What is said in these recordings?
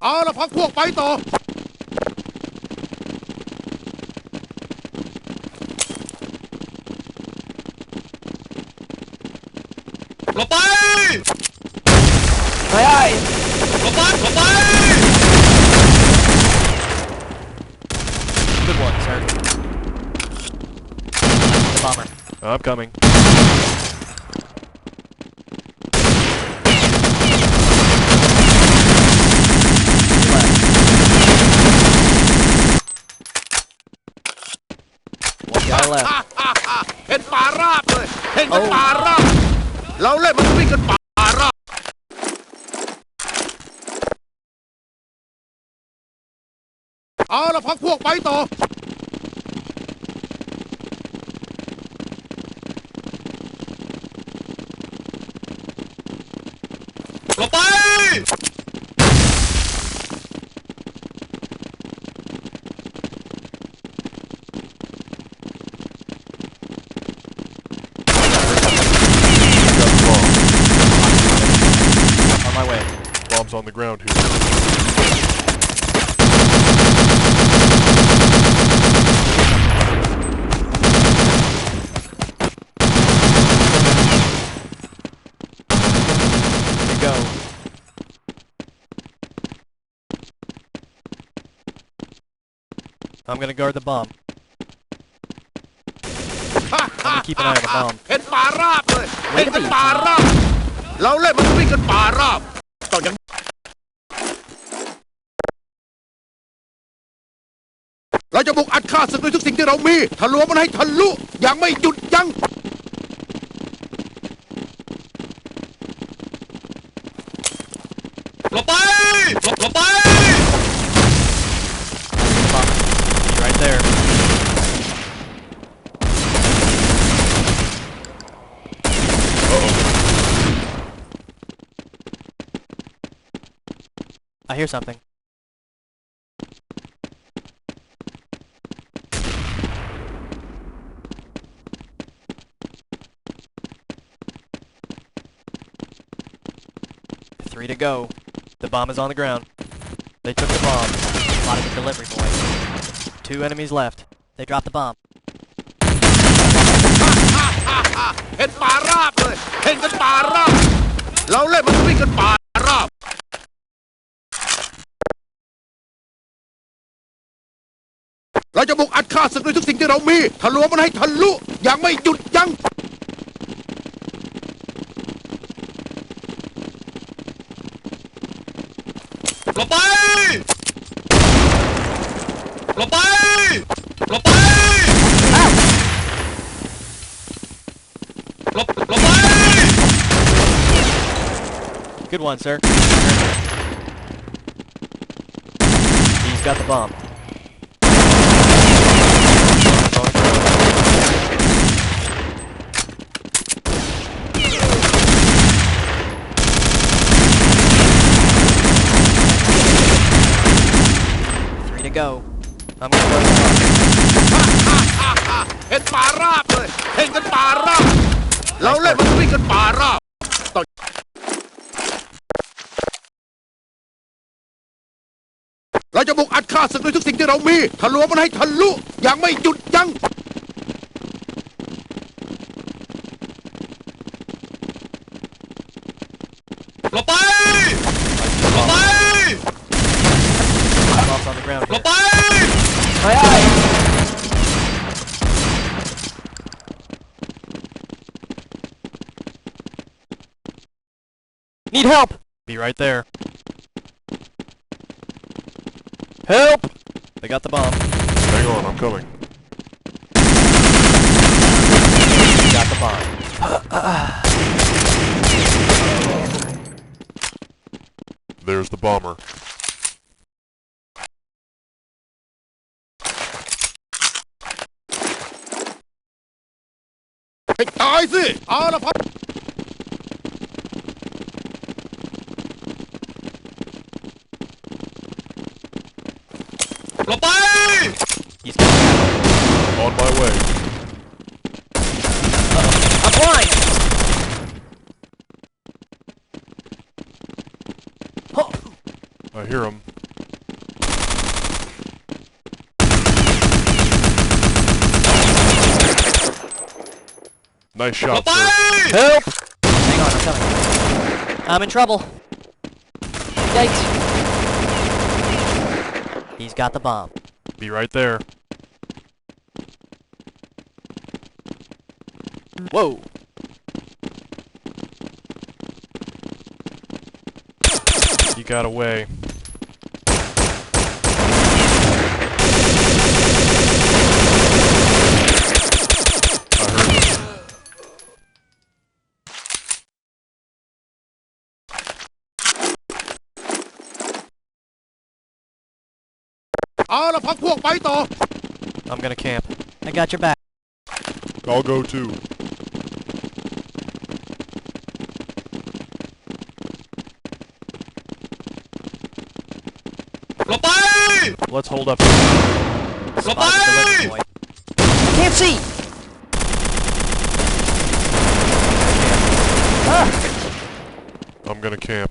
เอาละพักพวกไปต่อหลบไปเฮ้ยหลบไปหลบไป Good one, sir. The bomber. I'm coming. One guy left. เห็นป่าราบเลยเห็นกันป่าราบเราเล่นมันวิ่งกันป่าราบเอาละพักพวกไปต่อหลบไปOn my way. Bombs on the ground here. Go. I'm gonna guard the bomb. I'm gonna keep an eye on the bomb. เห็นป่าราบเลยเห็นกันป่าราบเราเล่นมันวิ่งกันป่าราบต่อยังเราจะบุกอัดฆ่าศึกด้วยทุกสิ่งที่เรามีทะลวงมันให้ทะลุอย่างไม่หยุดยั้งหลบไปหลบไป He's right there. I hear something. Three to go. The bomb is on the ground. They took the bomb. Spotted the delivery boy. 2 enemies left. They dropped the bomb. เห็นป่าราบเลยเห็นกันป่าราบเราเล่นมันวิ่งกันป่าราบเราจะบุกอัดฆ่าศึกด้วยทุกสิ่งที่เรามีทะลวงมันให้ทะลุอย่างไม่หยุดยั้งหลบไปหลบไปหลบไปหลบไป Good one, sir. He's got the bomb. Three to go. I'm gonna go to the bomb. เห็นป่าราบเลยเห็นกันป่าราบเราเล่นมันวิ่งกันป่าราบต่อเราจะบุกอัดฆ่าศึกด้วยทุกสิ่งที่เรามีทะลวงมันให้ทะลุอย่างไม่หยุดยั้งหลบไปหลบไป Bomb's on the ground หล here. บไป Aye. Need help! Be right there. Help! They got the bomb. Hang on, I'm coming. Got the bomb. There's the bomber. ให้ตายสิเอาละพัก หลบไป He's coming. On my way. I'm blind! I hear him. Nice หล shot, บไป sir. Help! Hang on, I'm coming. I'm in trouble. Yikes. He's got the bomb. Be right there. Whoa! He got away. I heard him. เอาละพักพวกไปต่อ I'm gonna camp. I got your back. I'll go too. หลบไป Let's hold up. หลบไป Spotted the delivery boy. I can't see! I'm gonna camp.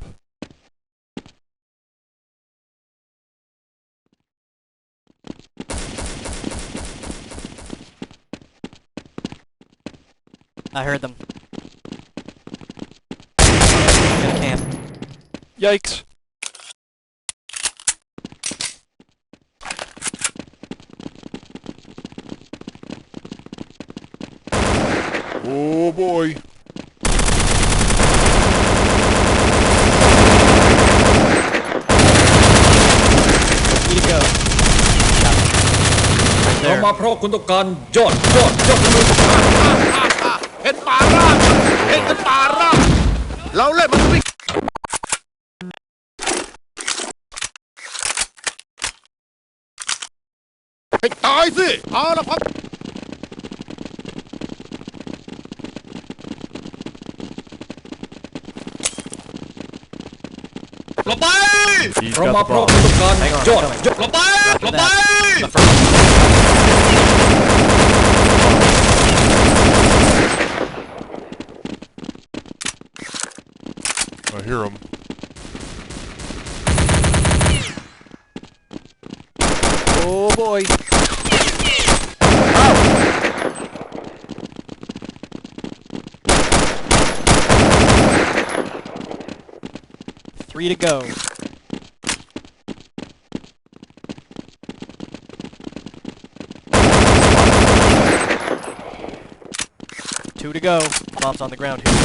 I heard them. I'm gonna camp. Yikes! Oh boy! Need to go. Right เรา there. มาเพราะคุณต้องการยอดมือ เห็นป่าราบเลยเห็นกันป่าราบเราเล่นมันวิ่งให้ตายสิเอาละพัก หลบไป He's เรา got มา the เพราะ bomb. คุณต้องการ Hang on, ยอด I'm coming. หลบไปหลบไป The first. I hear him. Oh boy. Three to go. Two to go. Bomb's on the ground here.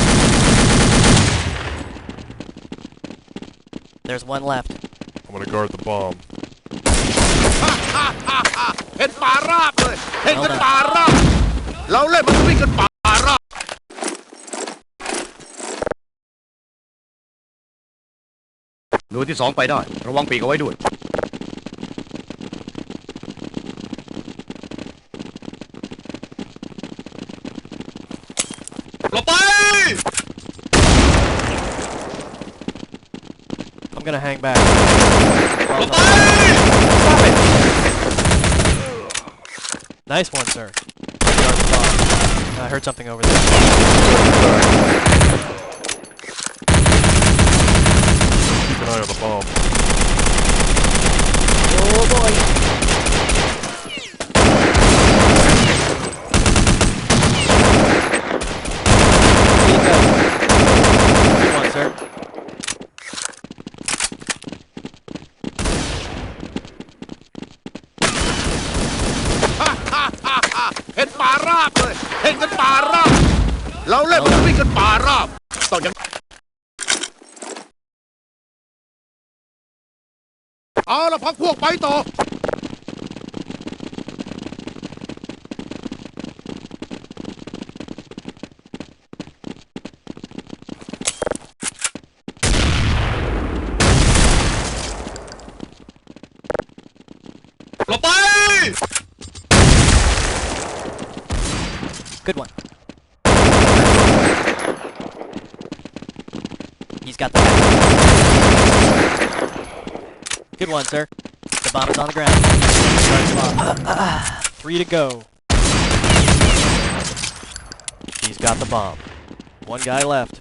There's one left. I'm gonna guard the bomb. เห็นป่าราบเลยเห็นกันป่าราบเราเล่นมันวิ่งกันป่าราบหน่วยที่สองไปได้ระวังปีกเอาไว้ด้วย หลบไป I'm gonna hang back. หลบไป Stop it! Nice one, sir. Guard the bomb. I heard something over there. Keep an eye on the bomb. Oh boy. Here you go. Good one, sir. Ha เห็นป่าราบเลยเห็นกันป่าราบเราเล่นมันวิ่งกันป่าราบต้องอย่างเอาละพักพวกไปต่อ หลบไป Good one. He's got the back. Good one, sir. The bomb is on the ground. Guard the bomb. 3 to go. He's got the bomb. One guy left.